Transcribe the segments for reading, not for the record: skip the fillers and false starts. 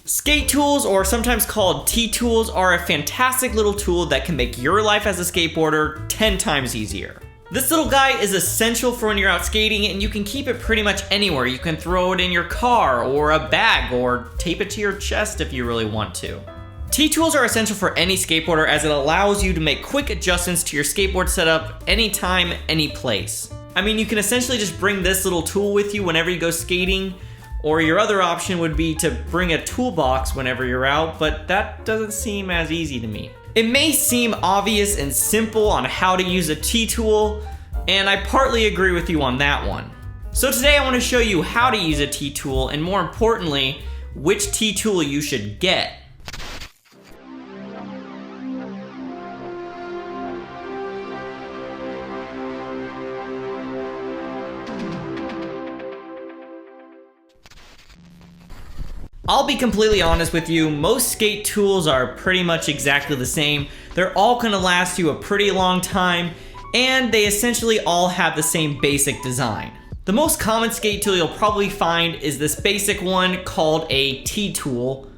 Skate tools, or sometimes called T-tools, are a fantastic little tool that can make your life as a skateboarder 10 times easier. This little guy is essential for when you're out skating, and you can keep it pretty much anywhere. You can throw it in your car or a bag or tape it to your chest if you really want to. T-tools are essential for any skateboarder as it allows you to make quick adjustments to your skateboard setup anytime, any place. I mean, you can essentially just bring this little tool with you whenever you go skating, or your other option would be to bring a toolbox whenever you're out, but that doesn't seem as easy to me. It may seem obvious and simple on how to use a T-tool, and I partly agree with you on that one. So today I want to show you how to use a T-tool, and more importantly, which T-tool you should get. I'll be completely honest with you, most skate tools are pretty much exactly the same. They're all gonna last you a pretty long time, and they essentially all have the same basic design. The most common skate tool you'll probably find is this basic one called a T-tool,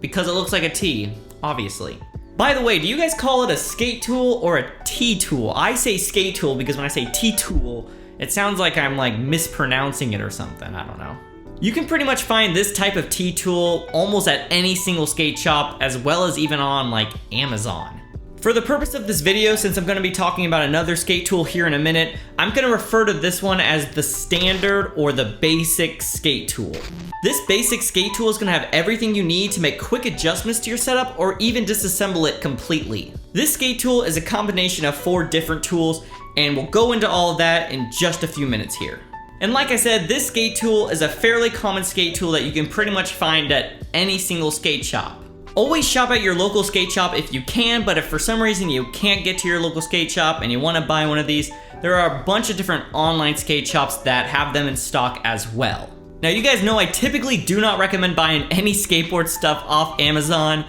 because it looks like a T, obviously. By the way, do you guys call it a skate tool or a T-tool? I say skate tool because when I say T-tool, it sounds like I'm like mispronouncing it or something, I don't know. You can pretty much find this type of T-tool almost at any single skate shop, as well as even on like Amazon. For the purpose of this video, since I'm going to be talking about another skate tool here in a minute, I'm going to refer to this one as the standard or the basic skate tool. This basic skate tool is going to have everything you need to make quick adjustments to your setup or even disassemble it completely. This skate tool is a combination of 4 different tools, and we'll go into all of that in just a few minutes here. And like I said, this skate tool is a fairly common skate tool that you can pretty much find at any single skate shop. Always shop at your local skate shop if you can, but if for some reason you can't get to your local skate shop and you want to buy one of these, there are a bunch of different online skate shops that have them in stock as well. Now you guys know I typically do not recommend buying any skateboard stuff off Amazon,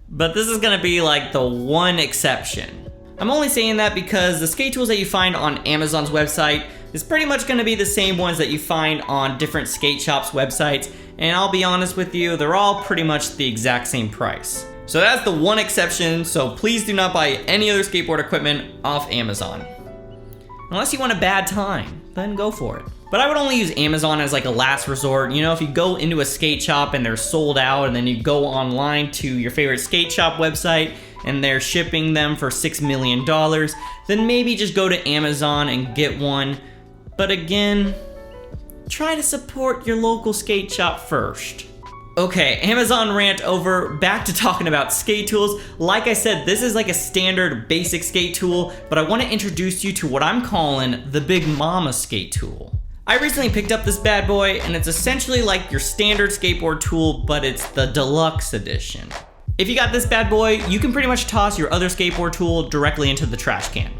but this is gonna be like the one exception. I'm only saying that because the skate tools that you find on Amazon's website is pretty much going to be the same ones that you find on different skate shops' websites, and I'll be honest with you, they're all pretty much the exact same price. So that's the one exception, so please do not buy any other skateboard equipment off Amazon. Unless you want a bad time, then go for it. But I would only use Amazon as like a last resort. You know, if you go into a skate shop and they're sold out, and then you go online to your favorite skate shop website and they're shipping them for $6 million, then maybe just go to Amazon and get one. But again, try to support your local skate shop first. Okay, Amazon rant over, back to talking about skate tools. Like I said, this is like a standard basic skate tool, but I want to introduce you to what I'm calling the Big Mama skate tool. I recently picked up this bad boy, and it's essentially like your standard skateboard tool, but it's the deluxe edition. If you got this bad boy, you can pretty much toss your other skateboard tool directly into the trash can.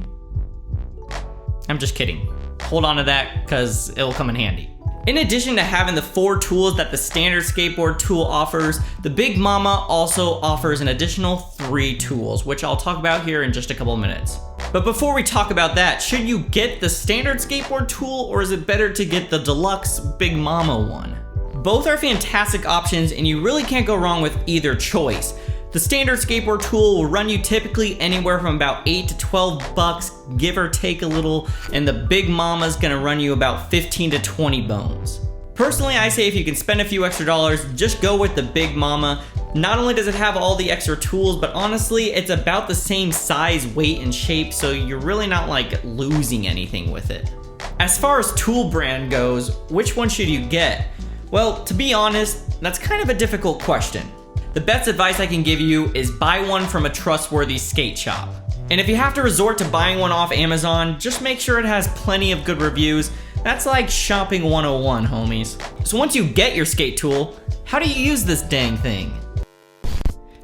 I'm just kidding. Hold on to that, because it'll come in handy. In addition to having the 4 tools that the standard skateboard tool offers, the Big Mama also offers an additional 3 tools, which I'll talk about here in just a couple of minutes. But before we talk about that, should you get the standard skateboard tool, or is it better to get the deluxe Big Mama one? Both are fantastic options, and you really can't go wrong with either choice. The standard skateboard tool will run you typically anywhere from about $8 to $12, give or take a little, and the Big Mama's gonna run you about 15 to 20 bones. Personally, I say if you can spend a few extra dollars, just go with the Big Mama. Not only does it have all the extra tools, but honestly, it's about the same size, weight, and shape, so you're really not like losing anything with it. As far as tool brand goes, which one should you get? Well, to be honest, that's kind of a difficult question. The best advice I can give you is buy one from a trustworthy skate shop. And if you have to resort to buying one off Amazon, just make sure it has plenty of good reviews. That's like shopping 101, homies. So once you get your skate tool, how do you use this dang thing?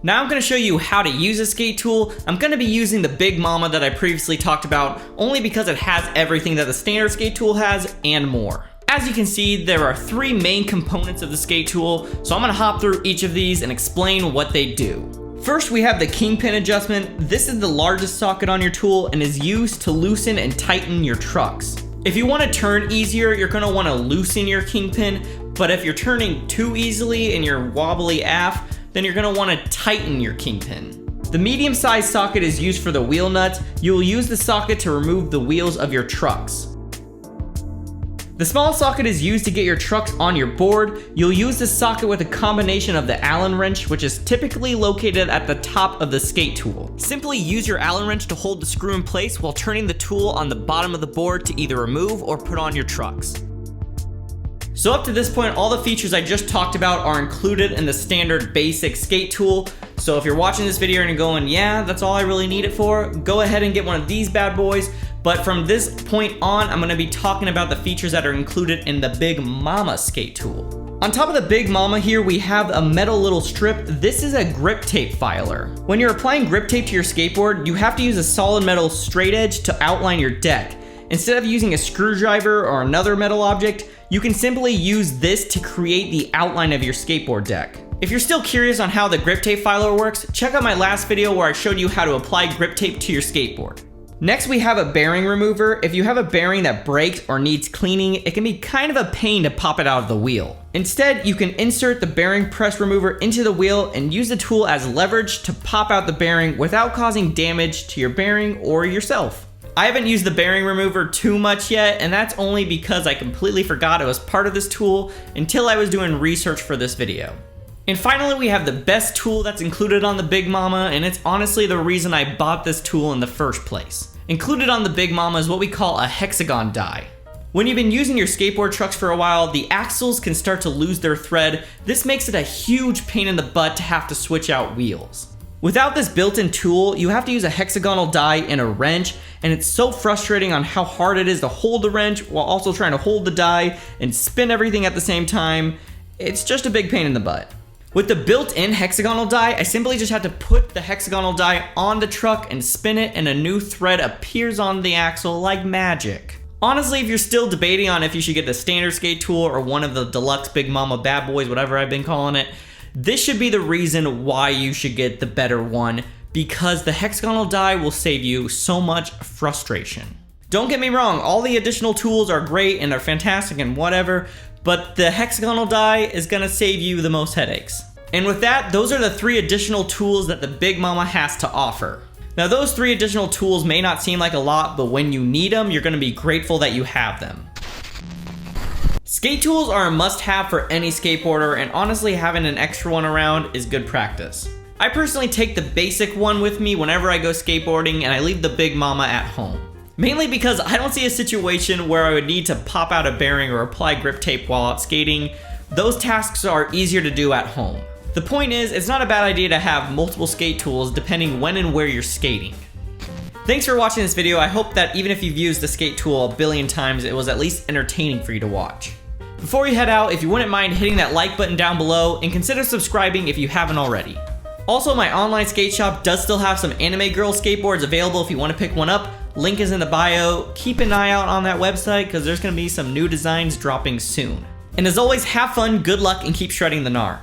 Now I'm going to show you how to use a skate tool. I'm going to be using the Big Mama that I previously talked about, only because it has everything that the standard skate tool has and more. As you can see, there are 3 main components of the skate tool, so I'm gonna hop through each of these and explain what they do. First, we have the kingpin adjustment. This is the largest socket on your tool and is used to loosen and tighten your trucks. If you want to turn easier, you're gonna want to loosen your kingpin, But if you're turning too easily and you're wobbly aft, then you're gonna wanna tighten your kingpin. The medium-sized socket is used for the wheel nuts. You'll use the socket to remove the wheels of your trucks. The small socket is used to get your trucks on your board. You'll use this socket with a combination of the Allen wrench, which is typically located at the top of the skate tool. Simply use your Allen wrench to hold the screw in place while turning the tool on the bottom of the board to either remove or put on your trucks. So up to this point, all the features I just talked about are included in the standard basic skate tool. So if you're watching this video and you're going, yeah, that's all I really need it for, go ahead and get one of these bad boys. But from this point on, I'm gonna be talking about the features that are included in the Big Mama skate tool. On top of the Big Mama here, we have a metal little strip. This is a grip tape filer. When you're applying grip tape to your skateboard, you have to use a solid metal straight edge to outline your deck. Instead of using a screwdriver or another metal object, you can simply use this to create the outline of your skateboard deck. If you're still curious on how the grip tape filer works, check out my last video where I showed you how to apply grip tape to your skateboard. Next, we have a bearing remover. If you have a bearing that breaks or needs cleaning, it can be kind of a pain to pop it out of the wheel. Instead, you can insert the bearing press remover into the wheel and use the tool as leverage to pop out the bearing without causing damage to your bearing or yourself. I haven't used the bearing remover too much yet, and that's only because I completely forgot it was part of this tool until I was doing research for this video. And finally, we have the best tool that's included on the Big Mama, and it's honestly the reason I bought this tool in the first place. Included on the Big Mama is what we call a hexagon die. When you've been using your skateboard trucks for a while, the axles can start to lose their thread. This makes it a huge pain in the butt to have to switch out wheels. Without this built-in tool, you have to use a hexagonal die and a wrench, and it's so frustrating on how hard it is to hold the wrench while also trying to hold the die and spin everything at the same time. It's just a big pain in the butt. With the built-in hexagonal die, I simply just have to put the hexagonal die on the truck and spin it, and a new thread appears on the axle like magic. Honestly, if you're still debating on if you should get the standard skate tool or one of the deluxe Big Mama bad boys, whatever I've been calling it, this should be the reason why you should get the better one, because the hexagonal die will save you so much frustration. Don't get me wrong, all the additional tools are great and are fantastic and whatever, but the hexagonal die is gonna save you the most headaches. And with that, those are the 3 additional tools that the Big Mama has to offer. Now those 3 additional tools may not seem like a lot, but when you need them, you're gonna be grateful that you have them. Skate tools are a must-have for any skateboarder, and honestly having an extra one around is good practice. I personally take the basic one with me whenever I go skateboarding, and I leave the Big Mama at home. Mainly because I don't see a situation where I would need to pop out a bearing or apply grip tape while out skating. Those tasks are easier to do at home. The point is, it's not a bad idea to have multiple skate tools depending when and where you're skating. Thanks for watching this video. I hope that even if you've used the skate tool a billion times, it was at least entertaining for you to watch. Before you head out, if you wouldn't mind hitting that like button down below and consider subscribing if you haven't already. Also, my online skate shop does still have some anime girl skateboards available if you want to pick one up. Link is in the bio. Keep an eye out on that website because there's going to be some new designs dropping soon. And as always, have fun, good luck, and keep shredding the gnar.